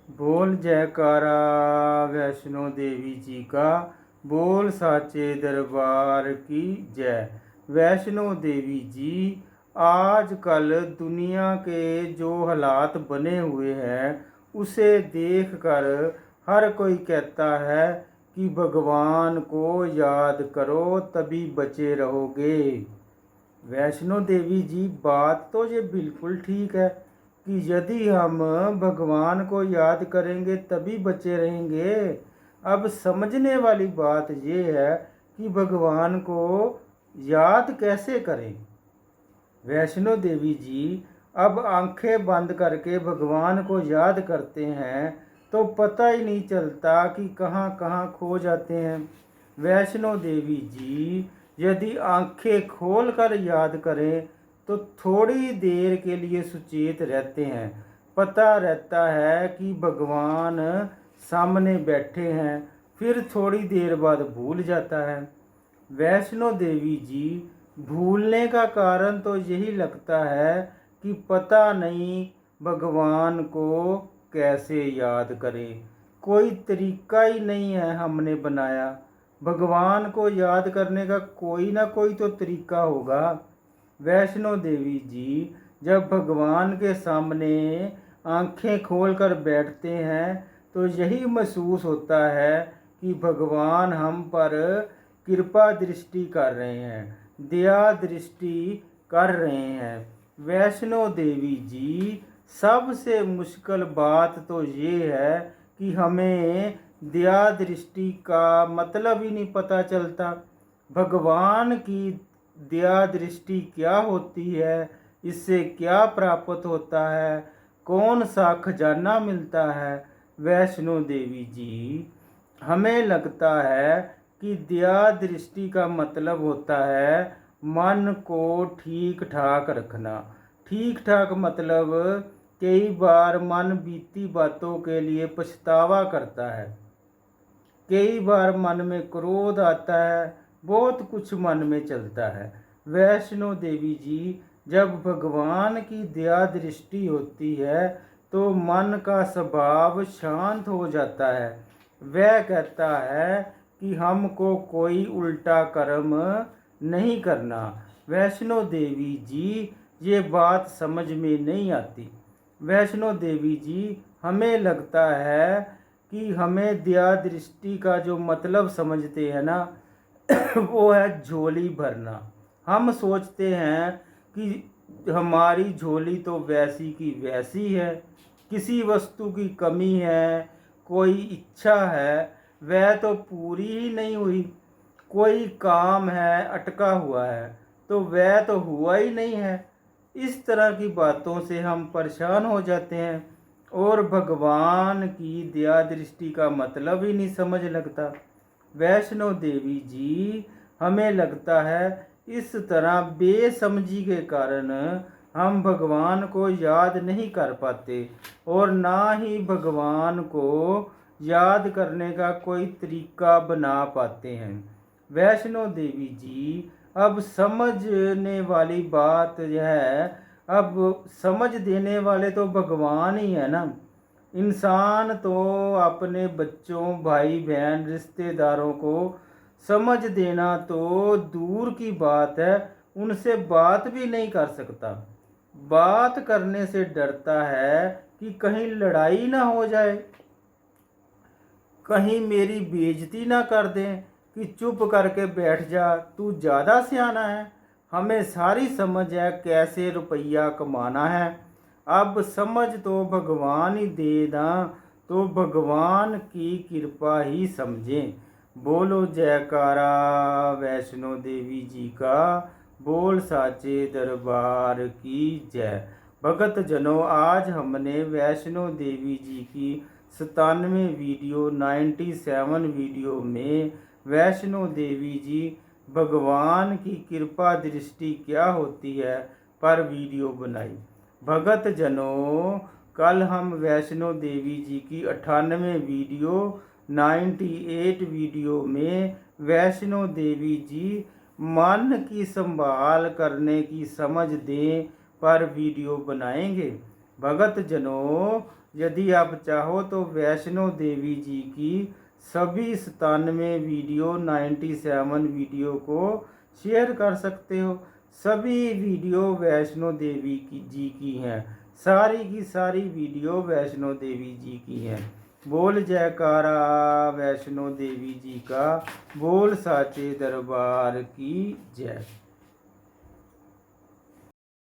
बोल जयकारा वैष्णो देवी जी का। बोल साचे दरबार की जय। वैष्णो देवी जी, आजकल दुनिया के जो हालात बने हुए हैं उसे देखकर हर कोई कहता है कि भगवान को याद करो तभी बचे रहोगे। वैष्णो देवी जी, बात तो ये बिल्कुल ठीक है कि यदि हम भगवान को याद करेंगे तभी बचे रहेंगे। अब समझने वाली बात ये है कि भगवान को याद कैसे करें। वैष्णो देवी जी, अब आंखें बंद करके भगवान को याद करते हैं तो पता ही नहीं चलता कि कहाँ कहाँ खो जाते हैं। वैष्णो देवी जी, यदि आंखें खोल कर याद करें तो थोड़ी देर के लिए सुचेत रहते हैं। पता रहता है कि भगवान सामने बैठे हैं, फिर थोड़ी देर बाद भूल जाता है। वैष्णो देवी जी, भूलने का कारण तो यही लगता है कि पता नहीं भगवान को कैसे याद करें। कोई तरीका ही नहीं है हमने बनाया। भगवान को याद करने का कोई ना कोई तो तरीका होगा। वैष्णो देवी जी, जब भगवान के सामने आंखें खोलकर बैठते हैं तो यही महसूस होता है कि भगवान हम पर कृपा दृष्टि कर रहे हैं, दया दृष्टि कर रहे हैं। वैष्णो देवी जी, सबसे मुश्किल बात तो ये है कि हमें दया दृष्टि का मतलब ही नहीं पता चलता। भगवान की दया दृष्टि क्या होती है, इससे क्या प्राप्त होता है, कौन सा खजाना मिलता है। वैष्णो देवी जी, हमें लगता है कि दया दृष्टि का मतलब होता है मन को ठीक ठाक रखना। ठीक ठाक मतलब कई बार मन बीती बातों के लिए पछतावा करता है, कई बार मन में क्रोध आता है, बहुत कुछ मन में चलता है। वैष्णो देवी जी, जब भगवान की दया दृष्टि होती है तो मन का स्वभाव शांत हो जाता है। वह कहता है कि हमको कोई उल्टा कर्म नहीं करना। वैष्णो देवी जी, ये बात समझ में नहीं आती। वैष्णो देवी जी, हमें लगता है कि हमें दया दृष्टि का जो मतलब समझते हैं ना वो है झोली भरना। हम सोचते हैं कि हमारी झोली तो वैसी की वैसी है, किसी वस्तु की कमी है, कोई इच्छा है वह तो पूरी ही नहीं हुई, कोई काम है अटका हुआ है तो वह तो हुआ ही नहीं है। इस तरह की बातों से हम परेशान हो जाते हैं और भगवान की दया दृष्टि का मतलब ही नहीं समझ लगता। वैष्णो देवी जी, हमें लगता है इस तरह बेसमझी के कारण हम भगवान को याद नहीं कर पाते और ना ही भगवान को याद करने का कोई तरीका बना पाते हैं। वैष्णो देवी जी, अब समझने वाली बात यह है, अब समझ देने वाले तो भगवान ही है ना। इंसान तो अपने बच्चों, भाई बहन, रिश्तेदारों को समझ देना तो दूर की बात है, उनसे बात भी नहीं कर सकता। बात करने से डरता है कि कहीं लड़ाई ना हो जाए, कहीं मेरी बेइज्जती ना कर दें कि चुप करके बैठ जा, तू ज़्यादा सियाना है, हमें सारी समझ है कैसे रुपया कमाना है। अब समझ तो भगवान ही दे ना, तो भगवान की कृपा ही समझें। बोलो जयकारा वैष्णो देवी जी का। बोल साचे दरबार की जय। भगत जनों, आज हमने वैष्णो देवी जी की 97 वीडियो 97 वीडियो में वैष्णो देवी जी भगवान की कृपा दृष्टि क्या होती है पर वीडियो बनाई। भगत जनों, कल हम वैष्णो देवी जी की 98 वीडियो 98 वीडियो में वैष्णो देवी जी मन की संभाल करने की समझ दें पर वीडियो बनाएंगे। भगत जनों, यदि आप चाहो तो वैष्णो देवी जी की सभी 97 वीडियो 97 वीडियो को शेयर कर सकते हो। सभी वीडियो वैष्णो देवी जी की हैं, सारी की सारी वीडियो वैष्णो देवी जी की हैं। बोल जयकारा वैष्णो देवी जी का, बोल साचे दरबार की जय।